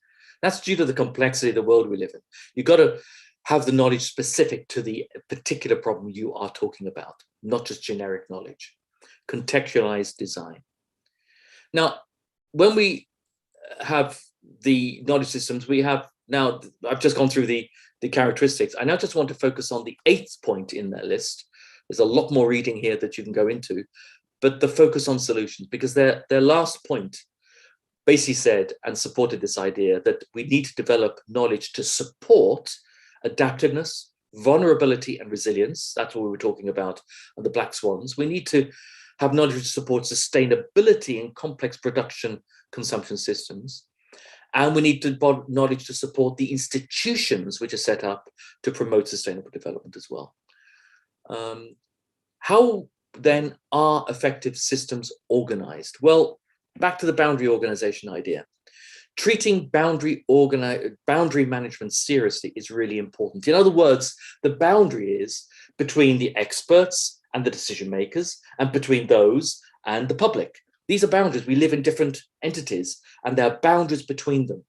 That's due to the complexity of the world we live in. You've got to have the knowledge specific to the particular problem you are talking about, not just generic knowledge. Contextualized design. Now, when we have the knowledge systems, we have now, I've just gone through the characteristics. I now just want to focus on the 8th point in their list. There's a lot more reading here that you can go into, but the focus on solutions, because their last point basically said and supported this idea that we need to develop knowledge to support adaptiveness, vulnerability, and resilience. That's what we were talking about on the black swans. We need to have knowledge to support sustainability in complex production consumption systems. And we need knowledge to support the institutions which are set up to promote sustainable development as well. How then are effective systems organized? Well, back to the boundary organization idea. Treating boundary management seriously is really important. In other words, the boundary is between the experts and the decision makers, and between those and the public. These are boundaries. We live in different entities, and there are boundaries between them.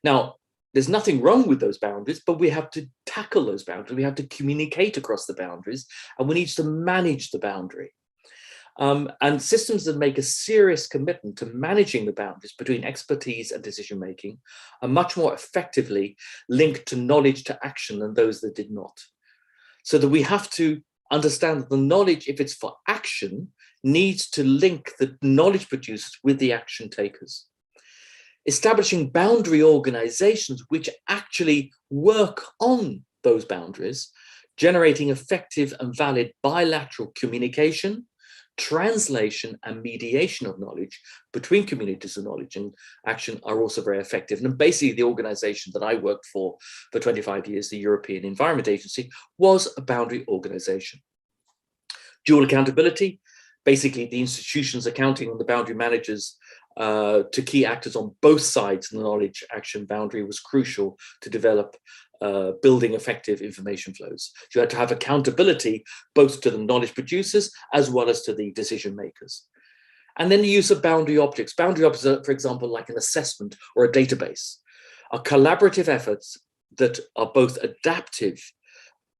Now, there's nothing wrong with those boundaries, but we have to tackle those boundaries. We have to communicate across the boundaries, and we need to manage the boundary. And systems that make a serious commitment to managing the boundaries between expertise and decision-making are much more effectively linked to knowledge to action than those that did not. So that we have to understand that the knowledge, if it's for action, needs to link the knowledge producers with the action takers. Establishing boundary organizations which actually work on those boundaries, generating effective and valid bilateral communication, translation, and mediation of knowledge between communities of knowledge and action are also very effective. And basically the organization that I worked for 25 years, the European Environment Agency, was a boundary organization. Dual accountability, basically the institutions accounting on the boundary managers to key actors on both sides of the knowledge action boundary was crucial to develop building effective information flows. You had to have accountability both to the knowledge producers as well as to the decision makers. And then the use of boundary objects. Boundary objects are, for example, like an assessment or a database, are collaborative efforts that are both adaptive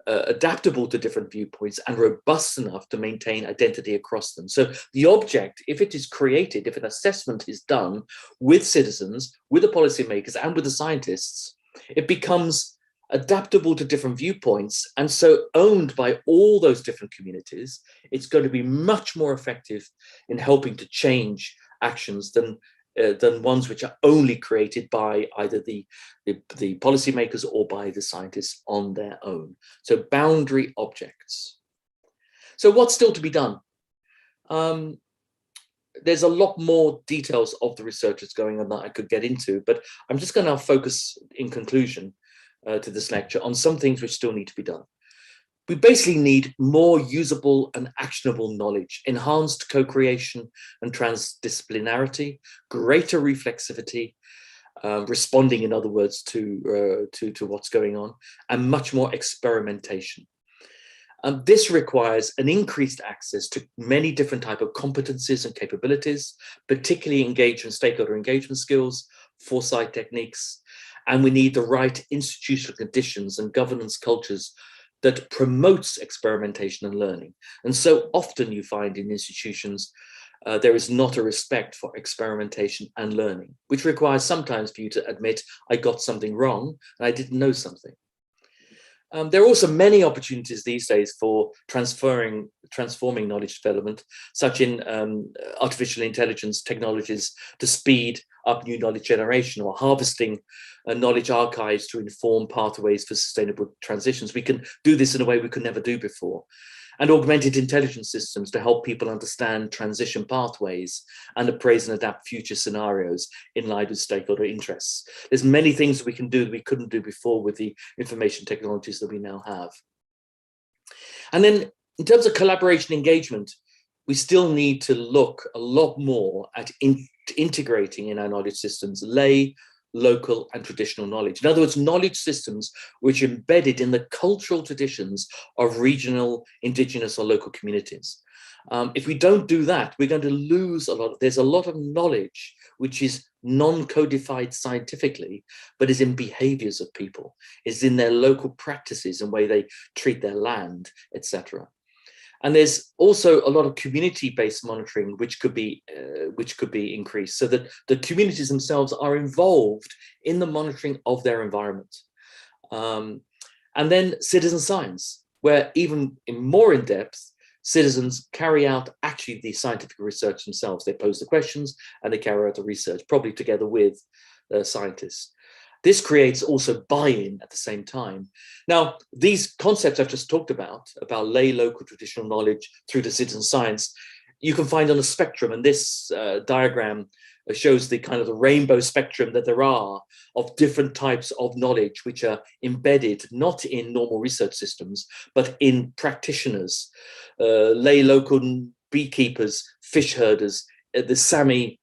adaptable to different viewpoints and robust enough to maintain identity across them. So the object, if it is created, if an assessment is done with citizens, with the policymakers and with the scientists, it becomes adaptable to different viewpoints and so owned by all those different communities. It's going to be much more effective in helping to change actions than ones which are only created by either the policymakers or by the scientists on their own. So boundary objects. So what's still to be done? There's a lot more details of the research that's going on that I could get into, but I'm just going to focus in conclusion to this lecture on some things which still need to be done. We basically need more usable and actionable knowledge, enhanced co-creation and transdisciplinarity, greater reflexivity, responding, in other words, to what's going on, and much more experimentation. This requires an increased access to many different types of competencies and capabilities, particularly stakeholder engagement skills, foresight techniques, and we need the right institutional conditions and governance cultures that promotes experimentation and learning. And so often you find in institutions, there is not a respect for experimentation and learning, which requires sometimes for you to admit, I got something wrong and I didn't know something. There are also many opportunities these days for transforming knowledge development, such in artificial intelligence technologies to speed up new knowledge generation, or harvesting knowledge archives to inform pathways for sustainable transitions. We can do this in a way we could never do before. And augmented intelligence systems to help people understand transition pathways and appraise and adapt future scenarios in line with stakeholder interests. There's many things that we can do that we couldn't do before with the information technologies that we now have. And then in terms of collaboration engagement, we still need to look a lot more at integrating in our knowledge systems lay, local and traditional knowledge. In other words, knowledge systems which are embedded in the cultural traditions of regional, indigenous or local communities. If we don't do that, we're going to lose a lot. There's a lot of knowledge which is non-codified scientifically, but is in behaviors of people, is in their local practices and way they treat their land, etc. And there's also a lot of community-based monitoring which could be increased, so that the communities themselves are involved in the monitoring of their environment. And then citizen science, where even more in depth, citizens carry out actually the scientific research themselves. They pose the questions and they carry out the research, probably together with scientists. This creates also buy-in at the same time. Now, these concepts I've just talked about lay, local, traditional knowledge through to citizen science, you can find on a spectrum, and this diagram shows the kind of the rainbow spectrum that there are of different types of knowledge which are embedded not in normal research systems, but in practitioners, lay, local beekeepers, fish herders, the Sami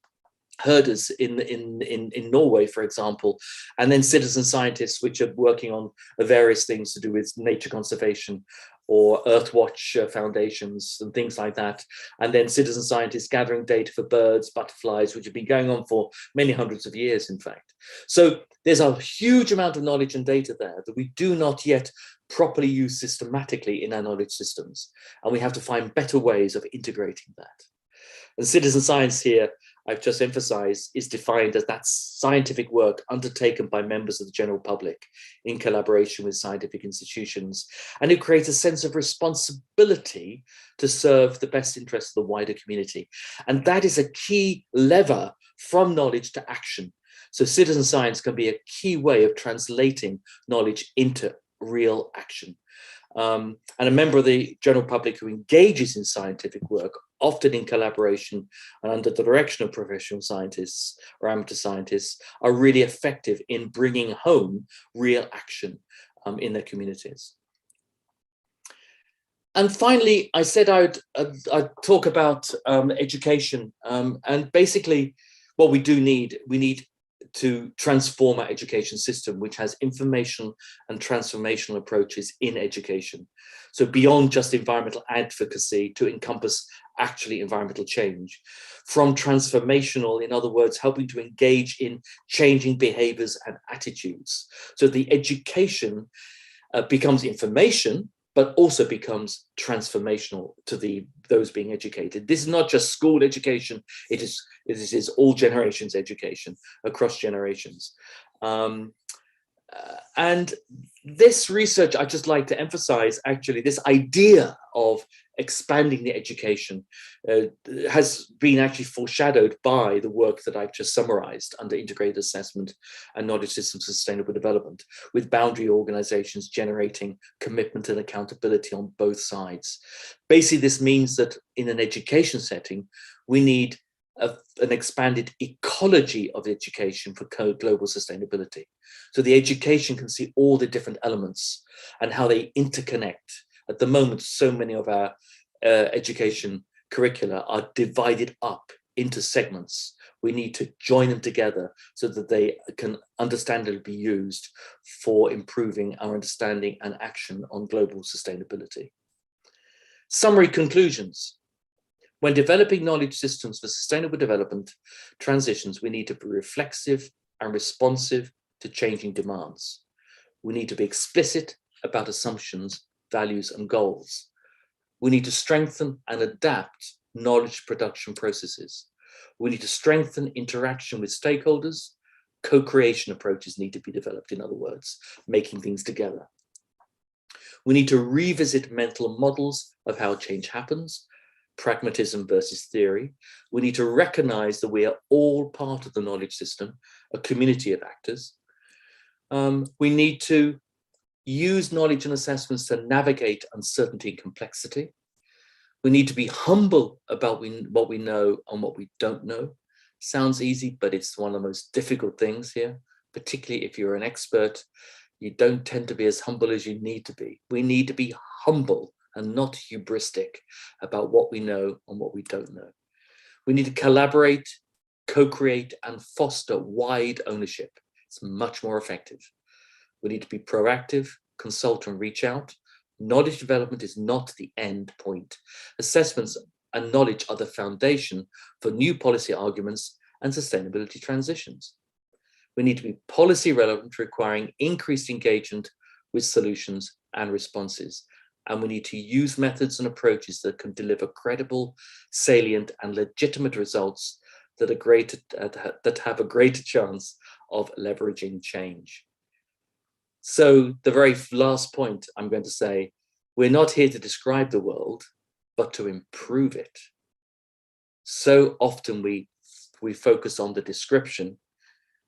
herders in Norway, for example, and then citizen scientists which are working on various things to do with nature conservation or Earthwatch foundations and things like that. And then citizen scientists gathering data for birds, butterflies, which have been going on for many hundreds of years, in fact. So there's a huge amount of knowledge and data there that we do not yet properly use systematically in our knowledge systems. And we have to find better ways of integrating that. And citizen science here, I've just emphasized, is defined as that scientific work undertaken by members of the general public in collaboration with scientific institutions. And it creates a sense of responsibility to serve the best interests of the wider community. And that is a key lever from knowledge to action. So citizen science can be a key way of translating knowledge into real action. And a member of the general public who engages in scientific work, often in collaboration and under the direction of professional scientists or amateur scientists, are really effective in bringing home real action in their communities. And finally, I said I'd talk about education, and basically what we need to transform our education system, which has information and transformational approaches in education. So beyond just environmental advocacy to encompass actually environmental change. From transformational, in other words, helping to engage in changing behaviors and attitudes. So the education becomes information, but also becomes transformational to those being educated. This is not just school education, it is all generations education across generations. And this research, I'd just like to emphasize, actually, this idea of expanding the education has been actually foreshadowed by the work that I've just summarized under integrated assessment and knowledge systems sustainable development, with boundary organizations generating commitment and accountability on both sides. Basically, this means that in an education setting, we need an expanded ecology of education for global sustainability. So the education can see all the different elements and how they interconnect. At the moment, so many of our education curricula are divided up into segments. We need to join them together so that they can understandably be used for improving our understanding and action on global sustainability. Summary conclusions. When developing knowledge systems for sustainable development transitions, we need to be reflexive and responsive to changing demands. We need to be explicit about assumptions, values, and goals. We need to strengthen and adapt knowledge production processes. We need to strengthen interaction with stakeholders. Co-creation approaches need to be developed, in other words, making things together. We need to revisit mental models of how change happens, pragmatism versus theory. We need to recognize that we are all part of the knowledge system, a community of actors. We need to use knowledge and assessments to navigate uncertainty and complexity. We need to be humble about what we know and what we don't know. Sounds easy, but it's one of the most difficult things here, particularly if you're an expert. You don't tend to be as humble as you need to be. We need to be humble and not hubristic about what we know and what we don't know. We need to collaborate, co-create, and foster wide ownership. It's much more effective. We need to be proactive, consult and reach out. Knowledge development is not the end point. Assessments and knowledge are the foundation for new policy arguments and sustainability transitions. We need to be policy relevant, requiring increased engagement with solutions and responses. And we need to use methods and approaches that can deliver credible, salient, and legitimate results that have a greater chance of leveraging change. So the very last point I'm going to say, we're not here to describe the world, but to improve it. So often we focus on the description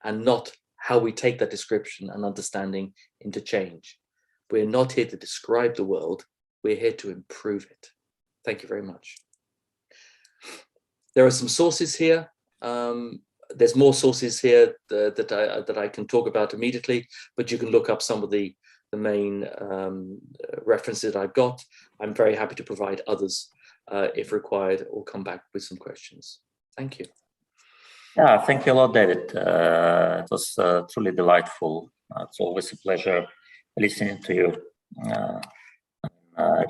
and not how we take that description and understanding into change. We're not here to describe the world, we're here to improve it. Thank you very much. There are some sources here. There's more sources here that I can talk about immediately, but you can look up some of the main references I've got. I'm very happy to provide others if required, or come back with some questions. Thank you. Yeah, thank you a lot, David. It was truly delightful. It's always a pleasure listening to you.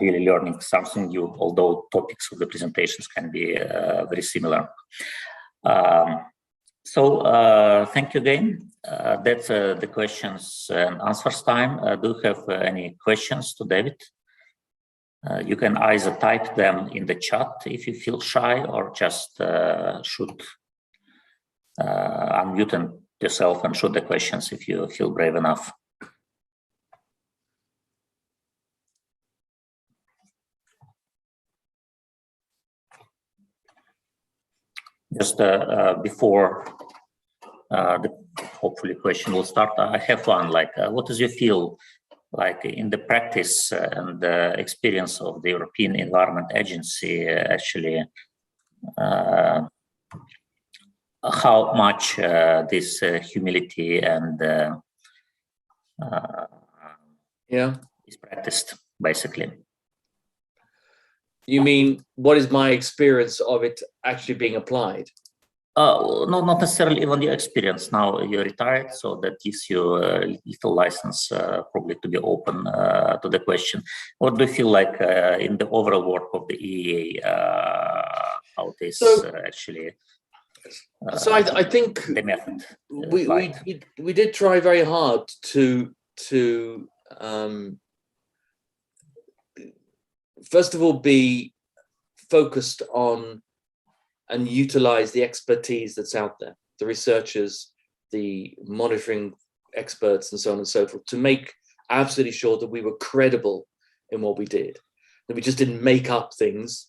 Really learning something new, although topics of the presentations can be very similar. So thank you again. That's the questions and answers time. Do you have any questions to David? You can either type them in the chat if you feel shy, or just shoot unmute yourself and shoot the questions if you feel brave enough. Just before the hopefully question will start, I have one, like what does you feel like in the practice and the experience of the European Environment Agency actually, how much this humility and is practiced, basically? You mean, what is my experience of it actually being applied? No, not necessarily even your experience. Now you're retired, so that gives you a little license probably to be open to the question. What do you feel like in the overall work of the EEA, how this actually... So I think the method we did try very hard to first of all, be focused on and utilize the expertise that's out there, the researchers, the monitoring experts, and so on and so forth, to make absolutely sure that we were credible in what we did, that we just didn't make up things.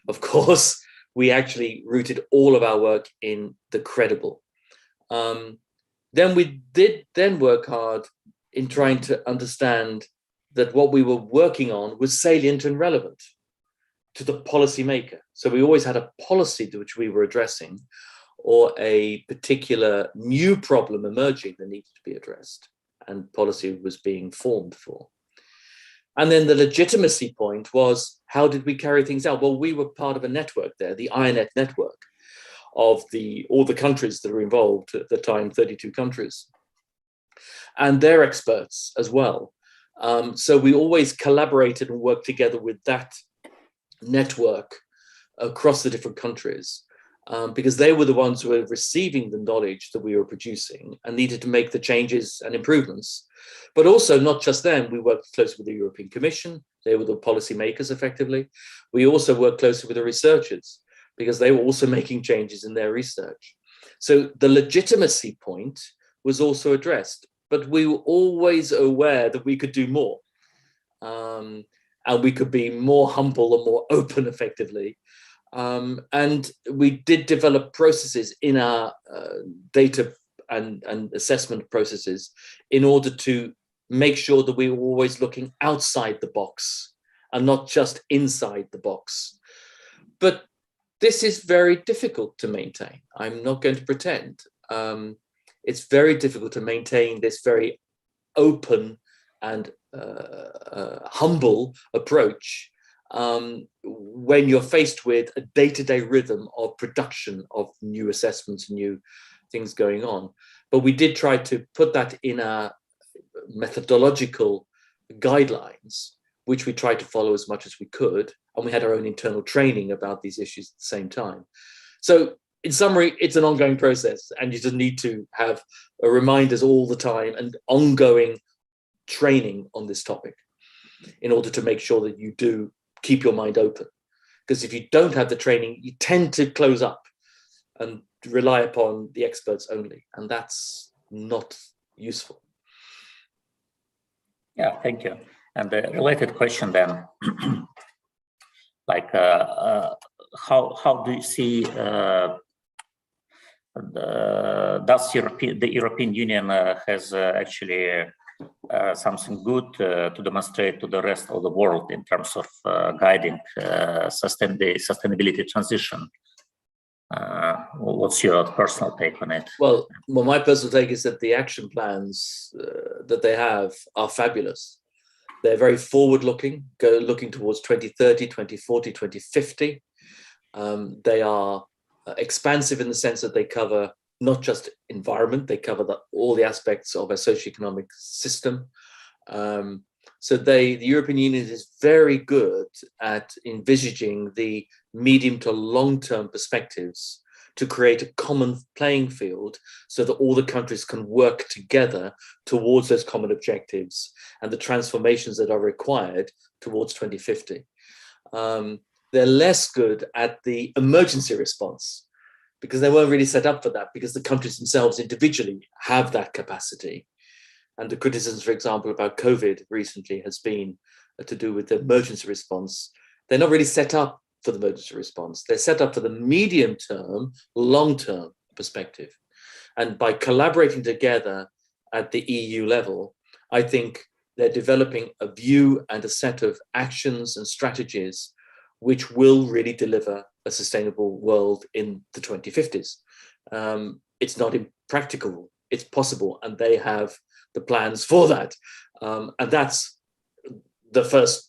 Of course, we actually rooted all of our work in the credible. Then we did work hard in trying to understand that what we were working on was salient and relevant to the policymaker. So we always had a policy to which we were addressing, or a particular new problem emerging that needed to be addressed, and policy was being formed for. And then the legitimacy point was, how did we carry things out? Well, we were part of a network there, the INET network of all the countries that were involved at the time, 32 countries, and their experts as well. So we always collaborated and worked together with that network across the different countries, because they were the ones who were receiving the knowledge that we were producing and needed to make the changes and improvements. But also, not just them, we worked closely with the European Commission. They were the policymakers, effectively. We also worked closely with the researchers, because they were also making changes in their research. So the legitimacy point was also addressed, but we were always aware that we could do more. And we could be more humble and more open, effectively. And we did develop processes in our data and assessment processes in order to make sure that we were always looking outside the box and not just inside the box. But this is very difficult to maintain. I'm not going to pretend. It's very difficult to maintain this very open and humble approach when you're faced with a day-to-day rhythm of production of new assessments, new things going on. But we did try to put that in our methodological guidelines, which we tried to follow as much as we could. And we had our own internal training about these issues at the same time. So in summary, it's an ongoing process, and you just need to have reminders all the time and ongoing training on this topic in order to make sure that you do keep your mind open. Because if you don't have the training, you tend to close up and rely upon the experts only, and that's not useful. Yeah, thank you. And the related question then, like how do you see does the European Union has actually something good to demonstrate to the rest of the world in terms of guiding the sustainability transition? What's your personal take on it? Well, my personal take is that the action plans that they have are fabulous. They're very forward-looking, looking towards 2030, 2040, 2050. They are expansive in the sense that they cover not just environment, they cover all the aspects of a socioeconomic system. So the European Union is very good at envisaging the medium to long-term perspectives to create a common playing field so that all the countries can work together towards those common objectives and the transformations that are required towards 2050. They're less good at the emergency response because they weren't really set up for that, because the countries themselves individually have that capacity. And the criticisms, for example, about COVID recently has been to do with the emergency response. They're not really set up for the emergency response. They're set up for the medium-term, long-term perspective. And by collaborating together at the EU level, I think they're developing a view and a set of actions and strategies which will really deliver a sustainable world in the 2050s. It's not impracticable, it's possible, and they have the plans for that. And that's the first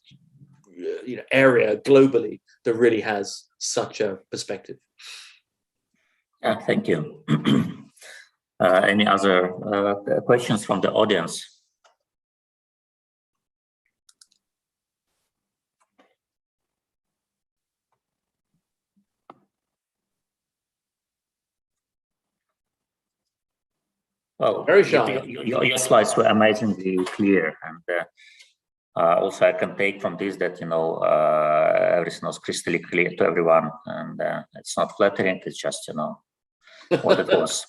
area globally that really has such a perspective. Yeah, thank you. Any other questions from the audience? Well, Very shy. Your slides were amazingly clear, and also I can take from this that everything was crystal clear to everyone, and it's not flattering. It's just what it was.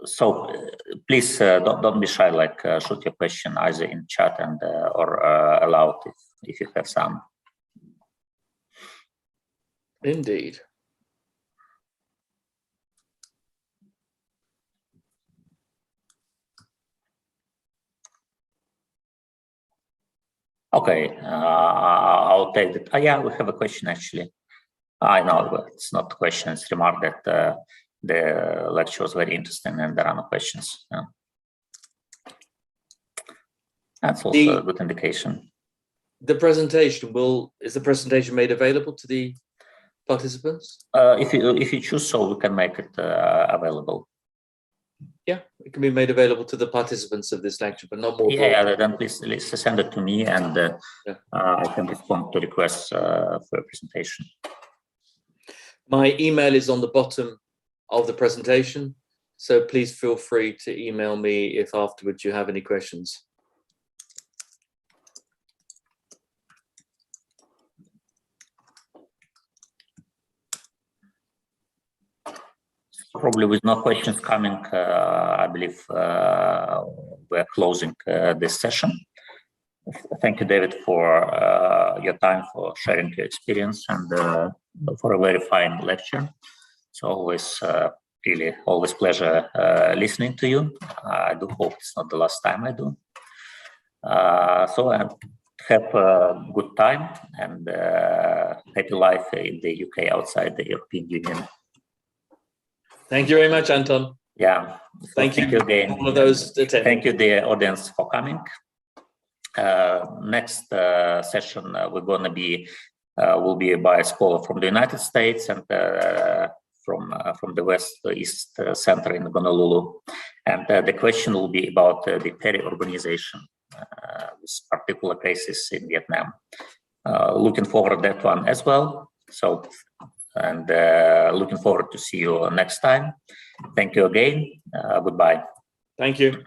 So please don't be shy. Like shoot your question either in chat and or aloud if you have some. Indeed. Okay, I'll take it. Yeah, we have a question actually. I know it's not a question; it's a remark that the lecture was very interesting and there are no questions. Yeah. That's also a good indication. The presentation is the presentation made available to the participants? If you choose, so we can make it available. Yeah, it can be made available to the participants of this lecture, but not more. Yeah, then please send it to me, and I can respond to requests for a presentation. My email is on the bottom of the presentation, so please feel free to email me if afterwards you have any questions. Probably with no questions coming, I believe we're closing this session. Thank you, David, for your time, for sharing your experience, and for a very fine lecture. It's always really always pleasure listening to you. I do hope it's not the last time I do. So have a good time and happy life in the UK outside the European Union. Thank you very much, Anton. Yeah. So thank you again. All of those attending. Thank you, the audience, for coming. Next session we're going to be will be by a scholar from the United States and from the West East Center in Honolulu, and the question will be about the PERI organization, with particular cases in Vietnam. Looking forward to that one as well. So, and looking forward to see you next time. Thank you again. Goodbye. Thank you.